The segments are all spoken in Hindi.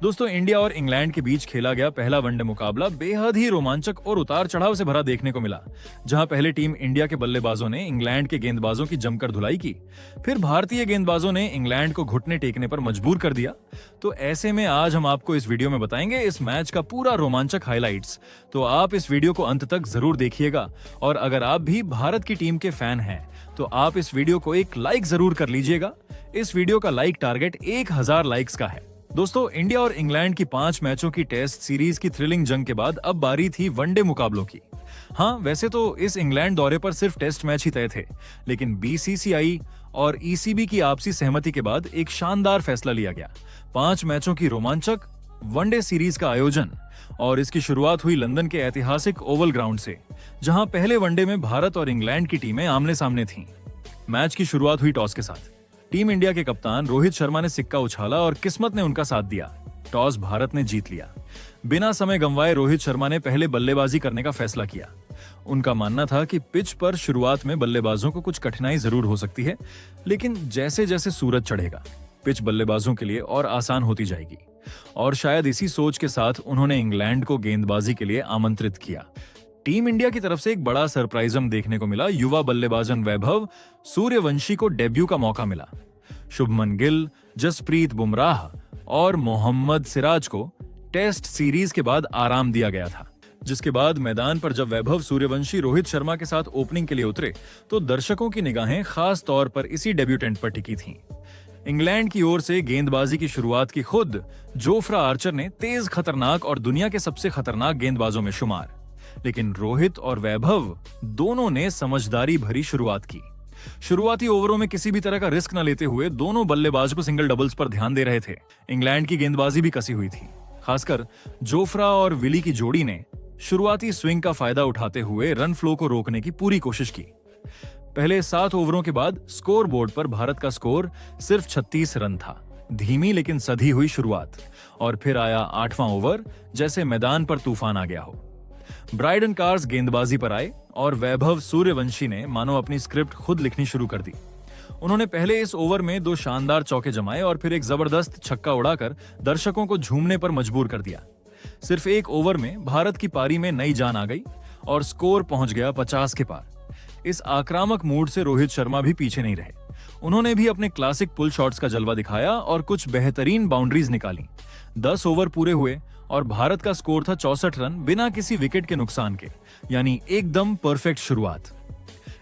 दोस्तों, इंडिया और इंग्लैंड के बीच खेला गया पहला वनडे मुकाबला बेहद ही रोमांचक और उतार चढ़ाव से भरा देखने को मिला। जहां पहले टीम इंडिया के बल्लेबाजों ने इंग्लैंड के गेंदबाजों की जमकर धुलाई की, फिर भारतीय गेंदबाजों ने इंग्लैंड को घुटने टेकने पर मजबूर कर दिया। तो ऐसे में आज हम आपको इस वीडियो में बताएंगे इस मैच का पूरा रोमांचक हाइलाइट्स। तो आप इस वीडियो को अंत तक जरूर देखिएगा, और अगर आप भी भारत की टीम के फैन हैं तो आप इस वीडियो को एक लाइक जरूर कर लीजिएगा। इस वीडियो का लाइक टारगेट 1000 लाइक्स का है। दोस्तों, इंडिया और इंग्लैंड की 5 मैचों की टेस्ट सीरीज की थ्रिलिंग जंग के बाद अब बारी थी वनडे मुकाबलों की। हाँ, वैसे तो इस इंग्लैंड दौरे पर सिर्फ टेस्ट मैच ही तय थे, लेकिन बीसीसीआई और ईसीबी की आपसी सहमति के बाद एक शानदार फैसला लिया गया। 5 मैचों की रोमांचक वनडे सीरीज का आयोजन, और इसकी शुरुआत हुई लंदन के ऐतिहासिक ओवल ग्राउंड से, जहां पहले वनडे में भारत और इंग्लैंड की टीमें आमने सामने थीं। मैच की शुरुआत हुई टॉस के साथ। टीम इंडिया के कप्तान रोहित शर्मा ने सिक्का उछाला और किस्मत ने उनका साथ दिया। टॉस भारत ने जीत लिया। बिना समय गंवाए रोहित शर्मा ने पहले बल्लेबाजी करने का फैसला किया। उनका मानना था कि पिच पर शुरुआत में बल्लेबाजों को कुछ कठिनाई जरूर हो सकती है, लेकिन जैसे जैसे सूरज चढ़ेगा पिच बल्लेबाजों के लिए और आसान होती जाएगी। और शायद इसी सोच के साथ उन्होंने इंग्लैंड को गेंदबाजी के लिए आमंत्रित किया। टीम इंडिया की तरफ से एक बड़ा सरप्राइज देखने को मिला। युवा बल्लेबाजन वैभव सूर्यवंशी को डेब्यू का मौका मिला। शुभमन गिल, जसप्रीत बुमराह और मोहम्मद सिराज को टेस्ट सीरीज के बाद आराम दिया गया था, जिसके बाद मैदान पर जब वैभव सूर्यवंशी रोहित शर्मा के साथ ओपनिंग के लिए उतरे तो दर्शकों की निगाहें खास तौर पर इसी डेब्यूटेंट पर टिकी थीं। इंग्लैंड की ओर से गेंदबाजी की शुरुआत की खुद जोफ्रा आर्चर ने, तेज, खतरनाक और दुनिया के सबसे खतरनाक गेंदबाजों में शुमार। लेकिन रोहित और वैभव दोनों ने समझदारी भरी शुरुआत की। शुरुआती ओवरों में किसी भी तरह का रिस्क न लेते हुए दोनों बल्लेबाजों सिंगल डबल्स पर ध्यान दे रहे थे। इंग्लैंड की गेंदबाजी भी कसी हुई थी। खासकर जोफ्रा और विली की जोड़ी ने शुरुआती स्विंग का फायदा उठाते हुए रन फ्लो को रोकने की पूरी कोशिश की। पहले 7 ओवरों के बाद स्कोर बोर्ड पर भारत का स्कोर सिर्फ 36 रन था। धीमी लेकिन सधी हुई शुरुआत, और फिर आया 8वां ओवर, जैसे मैदान पर तूफान आ गया हो। ब्राइडन कार्स गेंदबाजी पर आए और वैभव सूर्यवंशी ने मानो अपनी स्क्रिप्ट खुद लिखनी शुरू कर दी। उन्होंने पहले इस ओवर में 2 शानदार चौके जमाए और फिर एक जबरदस्त छक्का उड़ाकर दर्शकों को झूमने पर मजबूर कर दिया। सिर्फ एक ओवर में भारत की पारी में नई जान आ गई और स्कोर पहुंच गया 50 के पार। इस आक्रामक मूड से रोहित शर्मा भी पीछे नहीं रहे। उन्होंने भी अपने क्लासिक पुल शॉट्स का जलवा दिखाया और कुछ बेहतरीन बाउंड्रीज निकाली। 10 ओवर पूरे हुए और भारत का स्कोर था 64 रन, बिना किसी विकेट के नुकसान के, यानी एकदम परफेक्ट शुरुआत।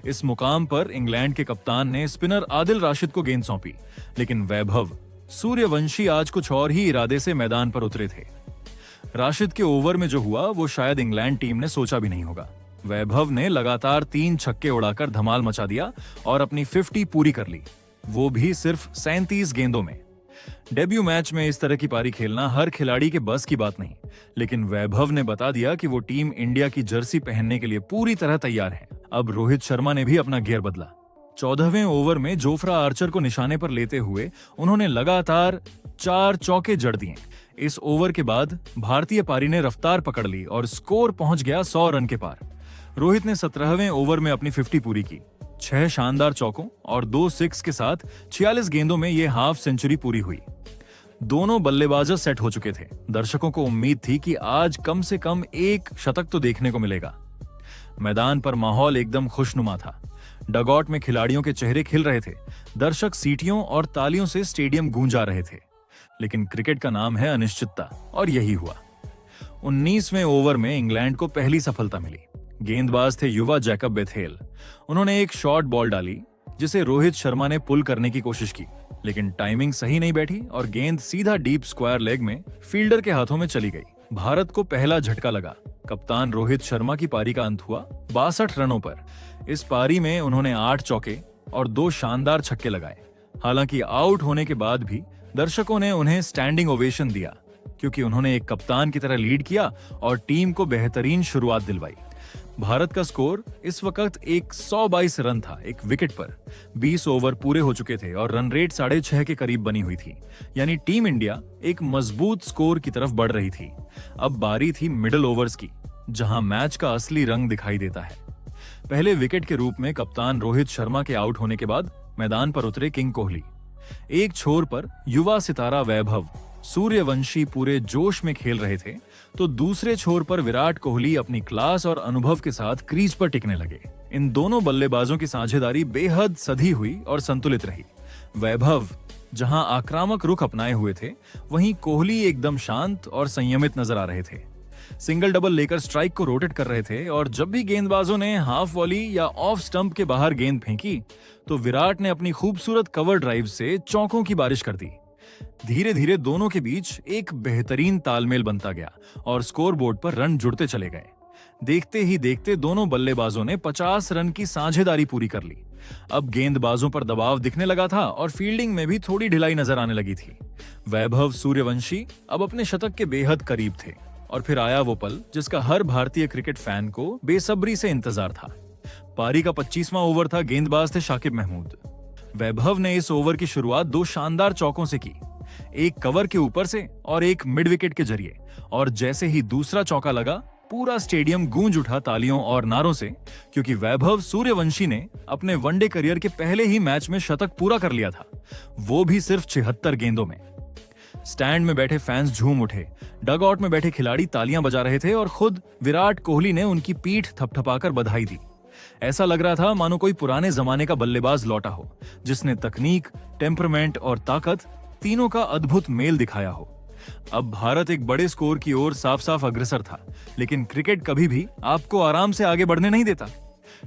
इस मुकाम पर इंग्लैंड के कप्तान ने स्पिनर आदिल राशिद को गेंद सौंपी, लेकिन वैभव सूर्यवंशी आज कुछ और ही इरादे से मैदान पर उतरे थे। राशिद के ओवर में जो हुआ वो शायद इंग्लैंड टीम ने सोचा भी नहीं होगा। वैभव ने लगातार 3 छक्के उड़ाकर धमाल मचा दिया और अपनी 50 पूरी कर ली, वो भी सिर्फ 37 गेंदों में। डेब्यू मैच में इस तरह की पारी खेलना हर खिलाड़ी के बस की बात नहीं, लेकिन वैभव ने बता दिया कि वो टीम इंडिया की जर्सी पहनने के लिए पूरी तरह तैयार है। अब रोहित शर्मा ने भी अपना गियर बदला। 14वें ओवर में जोफ्रा आर्चर को निशाने पर लेते हुए उन्होंने लगातार 4 चौके जड़ दिए। इस ओवर के बाद भारतीय पारी ने रफ्तार पकड़ ली और स्कोर पहुंच गया 100 रन के पार। रोहित ने 17वें ओवर में अपनी 50 पूरी की। 6 शानदार चौकों और 2 सिक्स के साथ 46 गेंदों में यह हाफ सेंचुरी पूरी हुई। दोनों बल्लेबाज सेट हो चुके थे। दर्शकों को उम्मीद थी कि आज कम से कम एक शतक तो देखने को मिलेगा। मैदान पर माहौल एकदम खुशनुमा था। डगआउट में खिलाड़ियों के चेहरे खिल रहे थे। दर्शक सीटियों और तालियों से स्टेडियम गूंजा रहे थे। लेकिन क्रिकेट का नाम है अनिश्चितता, और यही हुआ। 19वें ओवर में इंग्लैंड को पहली सफलता मिली। गेंदबाज थे युवा जैकब बेथेल। उन्होंने एक शॉर्ट बॉल डाली जिसे रोहित शर्मा ने पुल करने की कोशिश की, लेकिन टाइमिंग सही नहीं बैठी और गेंद सीधा डीप स्क्वायर लेग में फील्डर के हाथों में चली गई। भारत को पहला झटका लगा। कप्तान रोहित शर्मा की पारी का अंत हुआ 62 रनों पर। इस पारी में उन्होंने 8 चौके और 2 शानदार छक्के लगाए। हालांकि आउट होने के बाद भी दर्शकों ने उन्हें स्टैंडिंग ओवेशन दिया, क्योंकि उन्होंने एक कप्तान की तरह लीड किया और टीम को बेहतरीन शुरुआत दिलवाई। भारत का स्कोर इस वक्त 122 रन था एक विकेट पर। 20 ओवर पूरे हो चुके थे और रन रेट 6.5 के करीब बनी हुई थी, यानी टीम इंडिया एक मजबूत स्कोर की तरफ बढ़ रही थी। अब बारी थी मिडिल ओवर्स की, जहां मैच का असली रंग दिखाई देता है। पहले विकेट के रूप में कप्तान रोहित शर्मा के आउट होने के बाद मैदान पर उतरे किंग कोहली। एक छोर पर युवा सितारा वैभव सूर्यवंशी पूरे जोश में खेल रहे थे तो दूसरे छोर पर विराट कोहली अपनी क्लास और अनुभव के साथ क्रीज पर टिकने लगे। इन दोनों बल्लेबाजों की साझेदारी बेहद सधी हुई और संतुलित रही। वैभव जहां आक्रामक रुख अपनाए हुए थे, वहीं कोहली एकदम शांत और संयमित नजर आ रहे थे। सिंगल डबल लेकर स्ट्राइक को रोटेट कर रहे थे और जब भी गेंदबाजों ने हाफ वॉली या ऑफ स्टंप के बाहर गेंद फेंकी तो विराट ने अपनी खूबसूरत कवर ड्राइव से चौकों की बारिश कर दी। धीरे धीरे दोनों के बीच एक बेहतरीन तालमेल बनता गया और स्कोरबोर्ड पर रन जुड़ते चले गए। देखते ही देखते दोनों बल्लेबाजों ने 50 रन की साझेदारी पूरी कर ली। अब गेंदबाजों पर दबाव दिखने लगा था और फील्डिंग में भी थोड़ी ढिलाई नजर आने लगी थी। वैभव सूर्यवंशी अब अपने शतक के बेहद करीब थे और फिर आया वो पल जिसका हर भारतीय क्रिकेट फैन को बेसब्री से इंतजार था। पारी का 25वां ओवर था। गेंदबाज थे शाकिब महमूद। वैभव ने इस ओवर की शुरुआत 2 शानदार चौकों से की, एक कवर के ऊपर से और एक मिड विकेट के जरिए। और जैसे ही दूसरा चौका लगा, पूरा स्टेडियम गूंज उठा तालियों और नारों से, क्योंकि वैभव सूर्यवंशी ने अपने वनडे करियर के पहले ही मैच में शतक पूरा कर लिया था, वो भी सिर्फ 76 गेंदों में। स्टैंड में बैठे फैंस झूम उठे, डगआउट में बैठे खिलाड़ी तालियां बजा रहे थे और खुद विराट कोहली ने उनकी पीठ थपथपाकर बधाई दी। ऐसा लग रहा था मानो कोई पुराने जमाने का बल्लेबाज लौटा हो, जिसने तकनीक, टेम्परमेंट और ताकत तीनों का अद्भुत मेल दिखाया हो। अब भारत एक बड़े स्कोर की ओर साफ साफ अग्रसर था, लेकिन क्रिकेट कभी भी आपको आराम से आगे बढ़ने नहीं देता।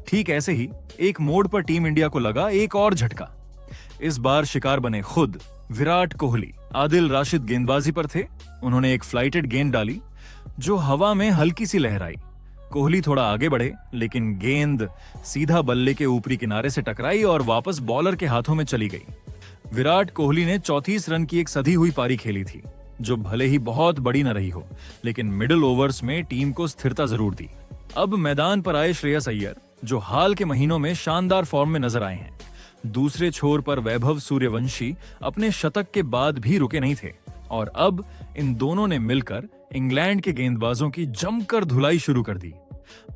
ठीक ऐसे ही एक मोड़ पर टीम इंडिया को लगा एक और झटका। इस बार शिकार बने खुद विराट कोहली। आदिल राशिद गेंदबाजी पर थे। उन्होंने एक फ्लाइटेड गेंद डाली जो हवा में हल्की सी लहराई। कोहली थोड़ा आगे बढ़े, लेकिन गेंद सीधा बल्ले के ऊपरी किनारे से टकराई और वापस बॉलर के हाथों में चली गई। विराट कोहली ने 34 रन की एक सधी हुई पारी खेली थी, जो भले ही बहुत बड़ी न रही हो, लेकिन मिडिल ओवर्स में टीम को स्थिरता जरूर दी। अब मैदान पर आए श्रेयस अय्यर, जो हाल के महीनों में शानदार फॉर्म में नजर आए हैं। दूसरे छोर पर वैभव सूर्यवंशी अपने शतक के बाद भी रुके नहीं थे और अब इन दोनों ने मिलकर इंग्लैंड के गेंदबाजों की जमकर धुलाई शुरू कर दी।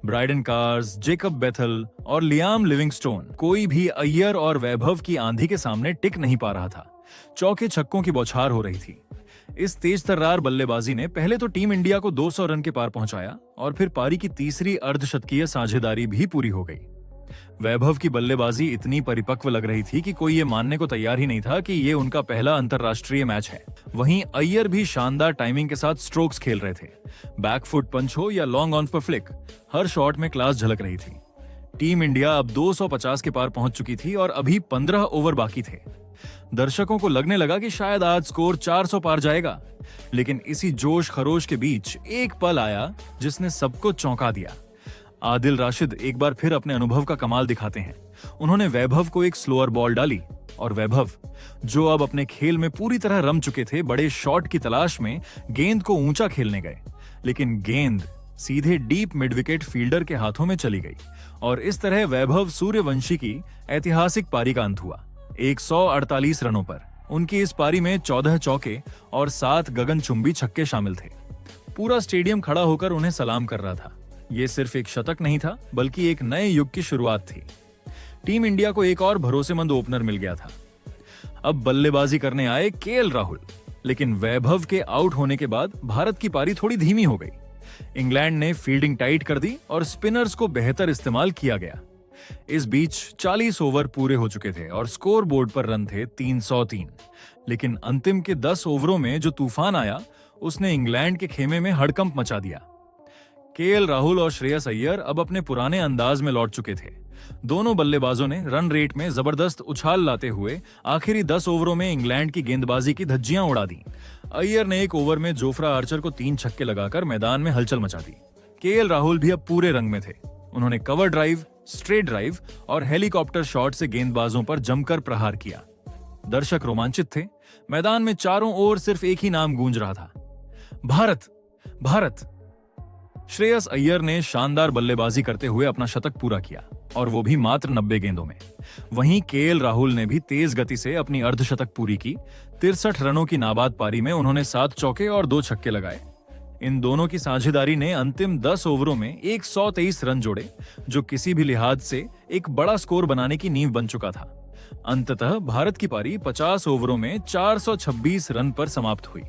ब्राइडन कार्स, जेकब बेथल और लियाम लिविंगस्टोन, कोई भी अय्यर और वैभव की आंधी के सामने टिक नहीं पा रहा था। चौके छक्कों की बौछार हो रही थी। इस तेज तर्रार बल्लेबाजी ने पहले तो टीम इंडिया को 200 रन के पार पहुंचाया और फिर पारी की तीसरी अर्धशतकीय साझेदारी भी पूरी हो गई। वैभव की बल्लेबाजी इतनी परिपक्व लग रही थी कि कोई ये मानने को तैयार ही नहीं था कि ये उनका पहला अंतरराष्ट्रीय मैच है। वहीं अय्यर भी शानदार टाइमिंग के साथ स्ट्रोक्स खेल रहे थे। बैकफुट पंच हो या लॉन्ग ऑन पर फ्लिक, हर शॉट में क्लास झलक रही थी। टीम इंडिया अब 250 के पार पहुंच चुकी थी और अभी 15 ओवर बाकी थे। दर्शकों को लगने लगा कि शायद आज स्कोर 400 पार जाएगा, लेकिन इसी जोश खरोश के बीच एक पल आया जिसने सबको चौंका दिया। आदिल राशिद एक बार फिर अपने अनुभव का कमाल दिखाते हैं। उन्होंने वैभव को एक स्लोअर बॉल डाली और वैभव, जो अब अपने खेल में पूरी तरह रम चुके थे, बड़े शॉट की तलाश में गेंद को ऊंचा खेलने गए, लेकिन गेंद सीधे डीप मिड विकेट फील्डर के हाथों में चली गई और इस तरह वैभव सूर्यवंशी की ऐतिहासिक पारी का अंत हुआ। 148 रनों पर उनकी इस पारी में 14 चौके और 7 गगनचुंबी छक्के शामिल थे। पूरा स्टेडियम खड़ा होकर उन्हें सलाम कर रहा था। ये सिर्फ एक शतक नहीं था, बल्कि एक नए युग की शुरुआत थी। टीम इंडिया को एक और भरोसेमंद ओपनर मिल गया था। अब बल्लेबाजी करने आए केएल राहुल, लेकिन वैभव के आउट होने के बाद भारत की पारी थोड़ी धीमी हो गई। इंग्लैंड ने फील्डिंग टाइट कर दी और स्पिनर्स को बेहतर इस्तेमाल किया गया। इस बीच 40 ओवर पूरे हो चुके थे और स्कोर बोर्ड पर रन थे 303, लेकिन अंतिम के 10 ओवरों में जो तूफान आया, उसने इंग्लैंड के खेमे में हड़कंप मचा दिया। केएल राहुल और श्रेयस अय्यर अब अपने पुराने अंदाज में लौट चुके थे। दोनों बल्लेबाजों ने रन रेट में जबरदस्त उछाल लाते हुए आखिरी 10 ओवरों में इंग्लैंड की गेंदबाजी की धज्जियां उड़ा दी। अय्यर ने एक ओवर में जोफ्रा आर्चर को 3 छक्के लगाकर मैदान में हलचल मचा दी। केएल राहुल भी अब पूरे रंग में थे। उन्होंने कवर ड्राइव, स्ट्रेट ड्राइव और हेलीकॉप्टर शॉट से गेंदबाजों पर जमकर प्रहार किया। दर्शक रोमांचित थे। मैदान में चारों ओर सिर्फ एक ही नाम गूंज रहा था, भारत, भारत। श्रेयस अय्यर ने शानदार बल्लेबाजी करते हुए अपना शतक पूरा किया और वो भी मात्र 90 गेंदों में। वहीं केएल राहुल ने भी तेज गति से अपनी अर्धशतक पूरी की। 63 रनों की नाबाद पारी में उन्होंने 7 चौके और 2 छक्के लगाए। इन दोनों की साझेदारी ने अंतिम 10 ओवरों में 123 रन जोड़े, जो किसी भी लिहाज से एक बड़ा स्कोर बनाने की नींव बन चुका था। अंततः भारत की पारी 50 ओवरों में 426 रन पर समाप्त हुई।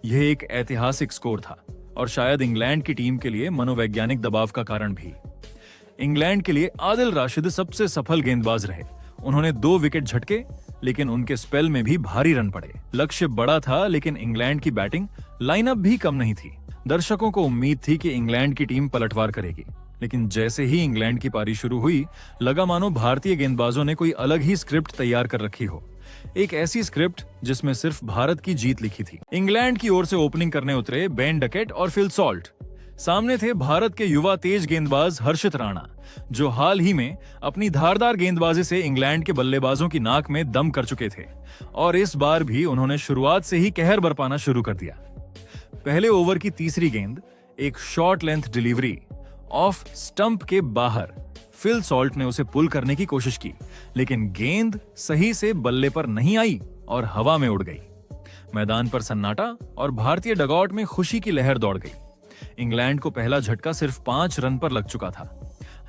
यह एक ऐतिहासिक स्कोर था और शायद इंग्लैंड की टीम के लिए मनोवैज्ञानिक दबाव का कारण भी। इंग्लैंड के लिए आदिल राशिद सबसे सफल गेंदबाज रहे। उन्होंने 2 विकेट झटके, लेकिन उनके स्पेल में भी भारी रन पड़े। लक्ष्य बड़ा था, लेकिन इंग्लैंड की बैटिंग लाइनअप भी कम नहीं थी। दर्शकों को उम्मीद थी कि इंग्लैंड की टीम पलटवार करेगी, लेकिन जैसे ही इंग्लैंड की पारी शुरू हुई, लगा मानो भारतीय गेंदबाजों ने कोई अलग ही स्क्रिप्ट तैयार कर रखी हो। एक ऐसी स्क्रिप्ट जिसमें सिर्फ भारत की जीत लिखी थी। इंग्लैंड की ओर से ओपनिंग करने उतरे बेन डकेट और फिल सॉल्ट। सामने थे भारत के युवा तेज गेंदबाज हर्षित राणा, जो हाल ही में अपनी धारदार गेंदबाजी से इंग्लैंड के बल्लेबाजों की नाक में दम कर चुके थे और इस बार भी उन्होंने शुरुआत से ही कहर बरपाना शुरू कर दिया। पहले ओवर की तीसरी गेंद, एक short length delivery off stump के बाहर, फिल सॉल्ट ने उसे पुल करने की कोशिश की, लेकिन गेंद सही से बल्ले पर नहीं आई और हवा में उड़ गई। मैदान पर सन्नाटा और भारतीय डगआउट में खुशी की लहर दौड़ गई। इंग्लैंड को पहला झटका सिर्फ 5 रन पर लग चुका था।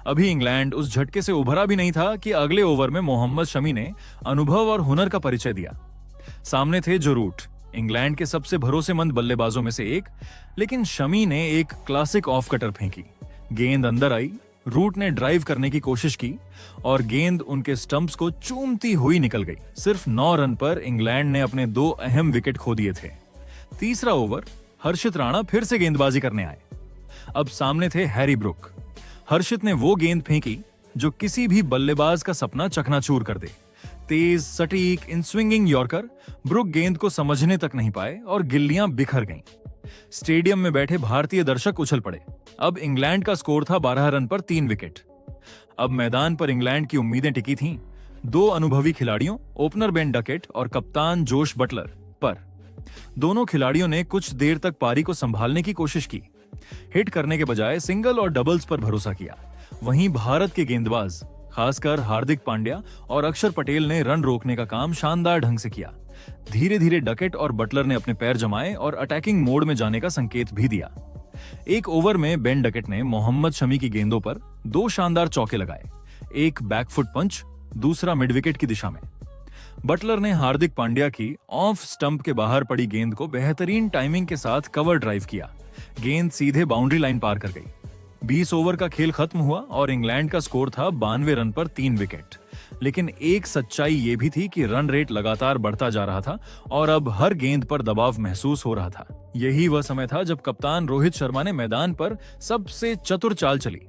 अभी इंग्लैंड उस झटके से उभरा भी नहीं था कि अगले ओवर में मोहम्मद शमी ने अनुभव और हुनर का परिचय दिया। सामने थे जो रूट, इंग्लैंड के सबसे भरोसेमंद बल्लेबाजों में से एक, लेकिन शमी ने एक क्लासिक ऑफ कटर फेंकी। गेंद अंदर आई, रूट ने ड्राइव करने की कोशिश की और गेंद उनके स्टंप्स को चूमती हुई निकल गई। सिर्फ 9 रन पर इंग्लैंड ने अपने 2 अहम विकेट खो दिए थे। तीसरा ओवर, हर्षित राणा फिर से गेंदबाजी करने आए। अब सामने थे हैरी ब्रुक। हर्षित ने वो गेंद फेंकी जो किसी भी बल्लेबाज का सपना चकनाचूर कर दे। तेज, सटीक, इन स्विंगिंग यॉर्कर। ब्रुक गेंद को समझने तक नहीं पाए और गिल्लियां बिखर गईं। स्टेडियम में बैठे भारतीय दर्शक उछल पड़े। अब इंग्लैंड का स्कोर था 12 रन पर 3 विकेट। अब मैदान पर इंग्लैंड की उम्मीदें टिकी थीं 2 अनुभवी खिलाड़ियों, ओपनर बेन डकेट और कप्तान जोश बटलर पर। दोनों खिलाड़ियों ने कुछ देर तक पारी को संभालने की कोशिश की, हिट करने के बजाय सिंगल और डबल्स पर भरोसा किया। वहीं भारत के गेंदबाज, खासकर हार्दिक पांड्या और अक्षर पटेल ने रन रोकने का काम शानदार ढंग से किया। धीरे धीरे डकेट और बटलर ने अपने पैर जमाए और अटैकिंग मोड में जाने का संकेत भी दिया। एक ओवर में बेन डकेट ने मोहम्मद शमी की गेंदों पर 2 शानदार चौके लगाए, एक बैकफुट पंच, दूसरा मिड विकेट की दिशा में। बटलर ने हार्दिक पांड्या की ऑफ स्टंप के बाहर पड़ी गेंद को बेहतरीन टाइमिंग के साथ कवर ड्राइव किया। गेंद सीधे बाउंड्री लाइन पार कर गई। 20 ओवर का खेल खत्म हुआ और इंग्लैंड का स्कोर था 92 रन पर 3 विकेट। लेकिन एक सच्चाई ये भी थी कि रन रेट लगातार बढ़ता जा रहा था और अब हर गेंद पर दबाव महसूस हो रहा था। यही वह समय था जब कप्तान रोहित शर्मा ने मैदान पर सबसे चतुर चाल चली।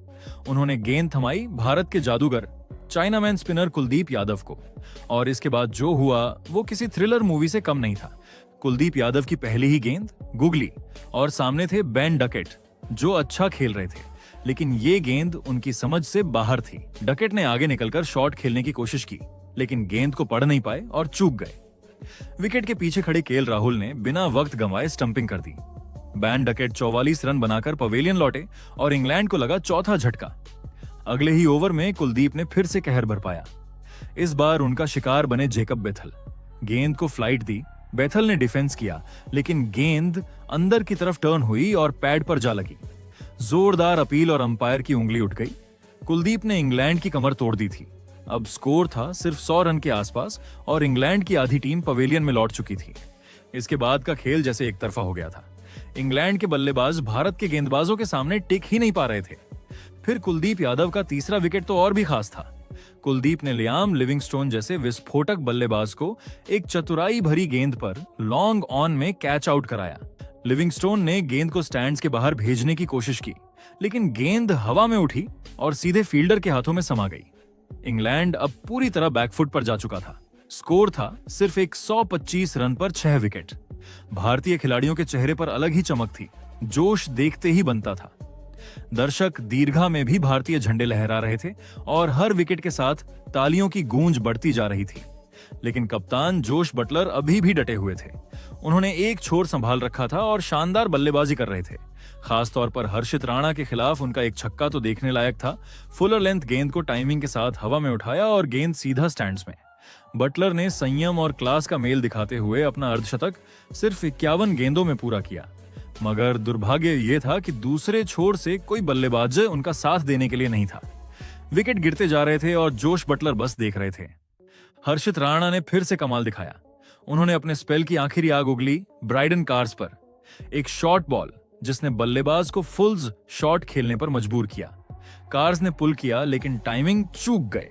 उन्होंने गेंद थमाई भारत के जादूगर चाइनामैन स्पिनर कुलदीप यादव को, और इसके बाद जो हुआ वो किसी थ्रिलर मूवी से कम नहीं था। कुलदीप यादव की पहली ही गेंद गुगली और सामने थे बेन डकेट, जो अच्छा खेल रहे थे, लेकिन ये गेंद उनकी समझ से बाहर थी। डकेट ने आगे निकलकर शॉट खेलने की कोशिश की, लेकिन गेंद को पढ़ नहीं पाए और चूक गए। विकेट के पीछे खड़े केएल राहुल ने बिना वक्त गंवाए स्टंपिंग कर दी। बेन डकेट 44 रन बनाकर पवेलियन लौटे और इंग्लैंड को लगा चौथा झटका। अगले ही ओवर में कुलदीप ने फिर से कहर बरपाया। इस बार उनका शिकार बने जेकब बेथल। गेंद को फ्लाइट दी, बेथल ने डिफेंस किया, लेकिन गेंद अंदर की तरफ टर्न हुई और पैड पर जा लगी। जोरदार अपील और अंपायर की उंगली उठ गई। कुलदीप ने इंग्लैंड की कमर तोड़ दी थी। अब स्कोर था सिर्फ 100 रन के आसपास और इंग्लैंड की आधी टीम पवेलियन में लौट चुकी थी। इसके बाद का खेल जैसे एक तरफा हो गया था। इंग्लैंड के बल्लेबाज भारत के गेंदबाजों के सामने टिक ही नहीं पा रहे थे। फिर कुलदीप यादव का तीसरा विकेट तो और भी खास था। कुलदीप ने लियाम लिविंगस्टोन जैसे विस्फोटक बल्लेबाज को एक चतुराई भरी गेंद पर लॉन्ग ऑन में कैच आउट कराया। लिविंगस्टोन ने गेंद को स्टैंड्स के बाहर भेजने की कोशिश की, लेकिन गेंद हवा में उठी और सीधे फील्डर के हाथों में समा गई। इंग्लैंड अब पूरी तरह बैकफुट पर जा चुका था। स्कोर था सिर्फ 125 रन पर 6 विकेट। भारतीय खिलाड़ियों के चेहरे पर अलग ही चमक थी, जोश देखते ही बनता था। दर्शक दीर्घा में भी भारतीय झंडे लहरा रहे थे और हर विकेट के साथ तालियों की गूंज बढ़ती जा रही थी। लेकिन कप्तान जोश बटलर अभी भी डटे हुए थे। उन्होंने एक छोर संभाल रखा था और शानदार बल्लेबाजी कर रहे थे। खासतौर पर हर्षित राणा के खिलाफ उनका एक छक्का तो देखने लायक था। फुलर लेंथ गेंद को टाइमिंग के साथ हवा में उठाया और गेंद सीधा स्टैंड्स में। बटलर ने संयम और क्लास का मेल दिखाते हुए अपना अर्धशतक सिर्फ 51 गेंदों में पूरा किया। मगर दुर्भाग्य यह था कि दूसरे छोर से कोई बल्लेबाज उनका साथ देने के लिए नहीं था। विकेट गिरते जा रहे थे और जोश बटलर बस देख रहे थे। हर्षित राणा ने फिर से कमाल दिखाया। उन्होंने अपने स्पेल की आखिरी आग उगली ब्राइडन कार्स पर। एक शॉर्ट बॉल जिसने बल्लेबाज को फुल्स शॉट खेलने पर मजबूर किया। कार्स ने पुल किया लेकिन टाइमिंग चूक गए।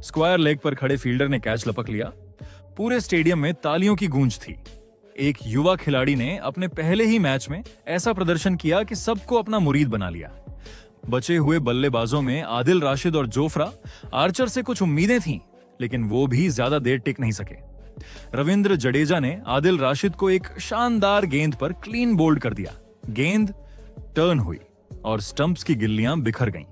स्क्वायर लेग पर खड़े फील्डर ने कैच लपक लिया। पूरे स्टेडियम में तालियों की गूंज थी। एक युवा खिलाड़ी ने अपने पहले ही मैच में ऐसा प्रदर्शन किया कि सबको अपना मुरीद बना लिया। बचे हुए बल्लेबाजों में आदिल राशिद और जोफ्रा आर्चर से कुछ उम्मीदें थीं, लेकिन वो भी ज्यादा देर टिक नहीं सके। रविंद्र जडेजा ने आदिल राशिद को एक शानदार गेंद पर क्लीन बोल्ड कर दिया। गेंद टर्न हुई और स्टंप्स की गिल्लियां बिखर गईं।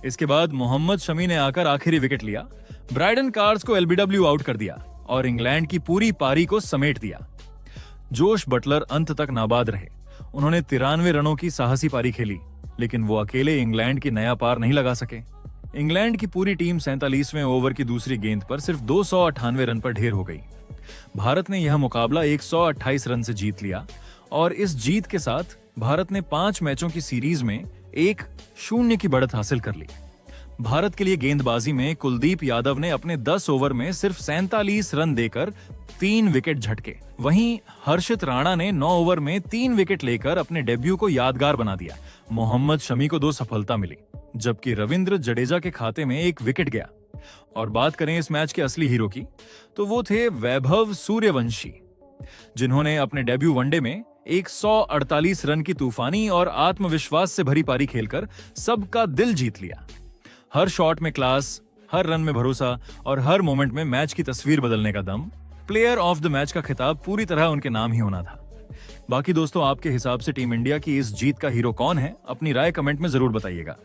इसके बाद मोहम्मद शमी ने आकर आखिरी विकेट लिया। ब्राइडन कार्स को एलबीडब्ल्यू आउट कर दिया और इंग्लैंड की पूरी पारी को समेट दिया। जोश बटलर अंत तक नाबाद रहे। उन्होंने 93 रनों की साहसी पारी खेली, लेकिन वो अकेले इंग्लैंड की नया पार नहीं लगा सके। इंग्लैंड की पूरी टीम 47वें ओवर की दूसरी गेंद पर सिर्फ 298 रन पर ढेर हो गई। भारत ने यह मुकाबला 128 रन से जीत लिया और इस जीत के साथ भारत ने 5 मैचों की सीरीज में 1-0 की बढ़त हासिल कर ली। भारत के लिए गेंदबाजी में कुलदीप यादव ने अपने 10 ओवर में सिर्फ 47 रन देकर 3 विकेट झटके। वहीं हर्षित राणा ने 9 ओवर में 3 विकेट लेकर अपने डेब्यू को यादगार बना दिया। मोहम्मद शमी को 2 सफलता मिली, जबकि रविंद्र जडेजा के खाते में 1 विकेट गया। और बात करें इस मैच के असली हीरो की, तो वो थे वैभव सूर्यवंशी, जिन्होंने अपने डेब्यू वनडे में 148 रन की तूफानी और आत्मविश्वास से भरी पारी खेलकर सबका दिल जीत लिया। हर शॉट में क्लास, हर रन में भरोसा और हर मोमेंट में मैच की तस्वीर बदलने का दम। प्लेयर ऑफ द मैच का खिताब पूरी तरह उनके नाम ही होना था। बाकी दोस्तों, आपके हिसाब से टीम इंडिया की इस जीत का हीरो कौन है? अपनी राय कमेंट में जरूर बताइएगा।